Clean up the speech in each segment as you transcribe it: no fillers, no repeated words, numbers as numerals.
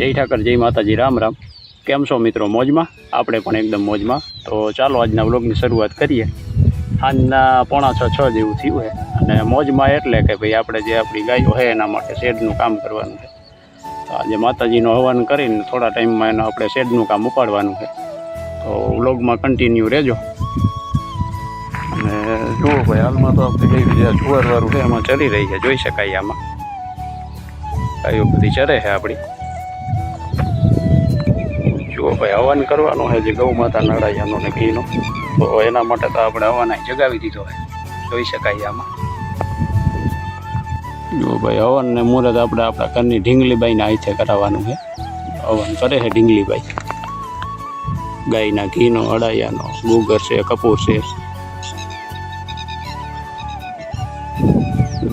જય ઠાકર, જય માતાજી, રામ રામ। કેમ છો મિત્રો? મોજમાં? આપણે પણ એકદમ મોજમાં। તો ચાલો આજના વ્લોગની શરૂઆત કરીએ। આજના 5:45 જેવું થયું છે અને મોજમાં એટલે કે ભાઈ આપણે જે આપણી ગાયો છે એના માટે શેડનું કામ કરવાનું છે। તો આજે માતાજીનો હવન કરીને થોડા ટાઈમમાં એનો આપણે શેડનું કામ ઉપાડવાનું છે। તો વ્લોગમાં કન્ટિન્યુ રહેજો। અને જુઓ ભાઈ, હાલમાં તો આપણે કઈ જે જુવારવાળું છે એમાં ચરી રહી છે, જોઈ શકાય આમાં ગાયો બધી ચરે છે આપણી। જો ભાઈ હવન કરવાનો છે જે ગૌ માતા નડાયાનો ને ઘીનો, તો એના માટે તો આપણે હવન જગાવી દીધો છે, જોઈ શકાય આમાં। જો ભાઈ હવન ને મુહૂર્ત આપણે આપણા ઘરની ઢીંગલીબાઈના હાથે કરાવવાનું છે। હવન કરે છે ઢીંગલીબાઈ, ગાયના ઘીનો, અડાયાનો, ગુગર છે, કપૂર છે।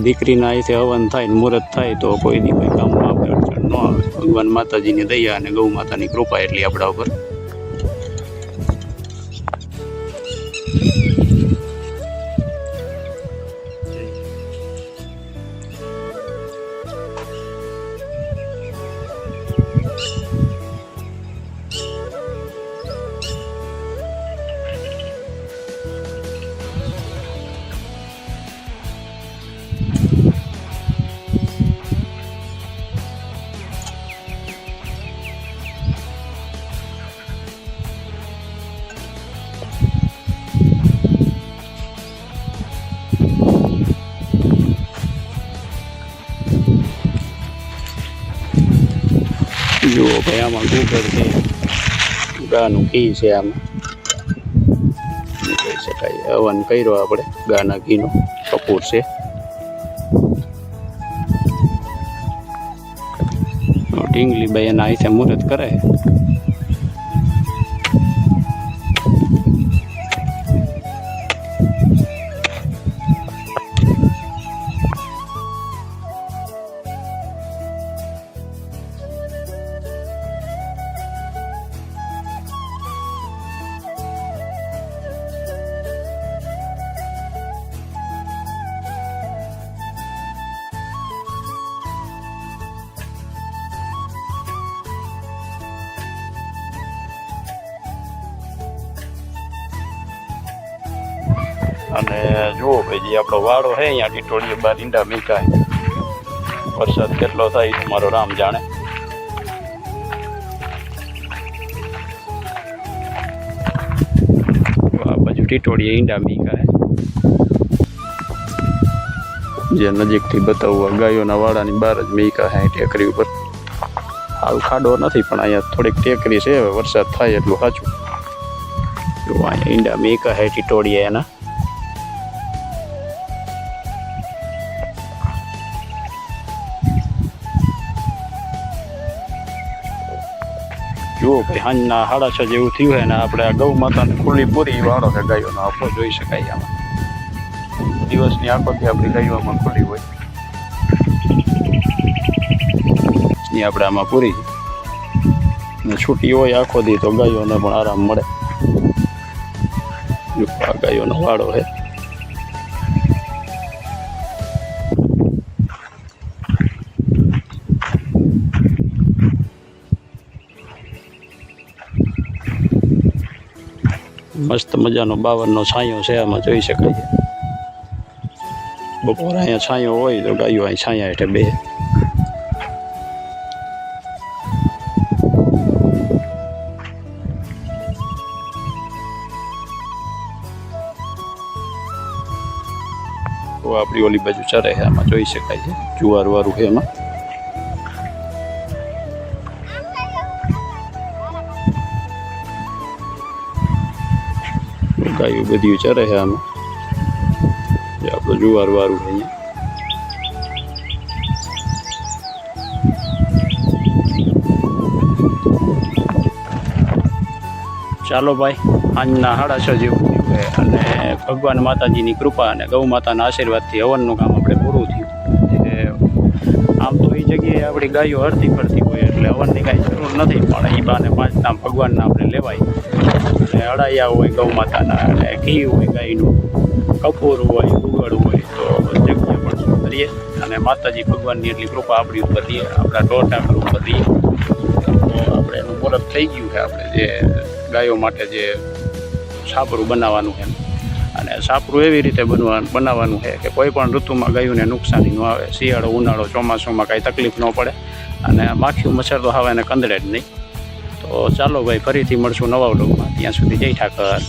દીકરીના હાથે હવન થાય ને મુહૂર્ત થાય તો કોઈ દી કોઈ કામમાં આપણે અડચણ ન આવે। ભગવાન માતાજીની દયા અને ગૌ માતાની કૃપા એટલી આપણા ઉપર। જુઓ ભાઈ આમાં ગુગર છે, ગાનું ઘી છે, આમાં જોઈ શકાય હવન કર્યો આપણે ગાના ઘીનો, કપૂર છે, ઢીંગલીબાઈ એના હાથે મુહૂર્ત કરે। અને જુઓ ભાઈ, જે આપણો વાડો છે અહીંયા ટીટોળીએ બાર ઈંડા મીકા, વરસાદ કેટલો થાય તમારો રામ જાણે। આ બાજુ ટીટોળીએ ઈંડા મીકા જે નજીકથી બતાવવા ગાયોના વાડાની બહાર જ મીકા છે ટેકરી ઉપર। હાલ ખાડો નથી પણ અહીંયા થોડીક ટેકરી છે, હવે વરસાદ થાય એટલું સાચું। જો અહીંયા ઈંડા મીકા છે ટીટોળીએ એના। જુઓ ભાઈ, સાંજના 6:30 જેવું થયું છે ને આપણે આ ગૌ માતાને ખુલ્લી પૂરી વાળો છે ગાયોનો આપણો, જોઈ શકાય આમાં। દિવસની આંખોથી આપણી ગાયોમાં ખુલ્લી હોય એ આપણે આમાં પૂરી ને છૂટી હોય આખો દી તો ગાયોને પણ આરામ મળે। આ ગાયોનો વાળો છે। મસ્ત મજાનો 52નો છાંયો છે આમાં, જોઈ શકાય। બપોરે અહીંયા છાંયો હોય તો ગાયો અહીં છાંયા હેઠે બે। તો આપણી ઓલી બાજુ ચરે છે આમાં, જોઈ શકાય છે જુવાર વાળું છે એમાં। ગાયો બધી ચરે છે આમાં, જે આપણું જુવાર વાળું છે અહીંયા। ચાલો ભાઈ, આજના 6:30 જેવું થયું છે અને ભગવાન માતાજીની કૃપા અને ગૌ માતાના આશીર્વાદથી હવનનું કામ આપણે પૂરું થયું। આમ તો એ જગ્યાએ આપણી ગાયો હરતી ફરતી હોય એટલે હવનની કાંઈ જરૂર નથી, પણ એ બાને 5 નામ ભગવાનના આપણે લેવાય। અને અડાયા હોય ગૌ માતાના, અને ઘી હોય ગાયનું, કપૂર હોય, ગુગળ હોય, તો જગ્યા પણ કરીએ અને માતાજી ભગવાનની એટલી કૃપા આપણી ઉપર રહીએ, આપણા ઢોર ઢાંકર ઉપર રહીએ। આપણે એનું મુહૂર્ત થઈ ગયું છે. આપણે જે ગાયો માટે જે છાપરું બનાવવાનું છે અને છાપરું એવી રીતે બનાવવાનું છે કે કોઈ પણ ઋતુમાં ગાયોને નુકસાની ન આવે. શિયાળો ઉનાળો ચોમાસુમાં કાંઈ તકલીફ ન પડે અને માખી મચ્છર તો હવે એને કંદડે જ નહીં. તો ચાલો ભાઈ, ફરીથી મળશું નવા વ્લોગમાં. ત્યાં સુધી જય ઠાકર.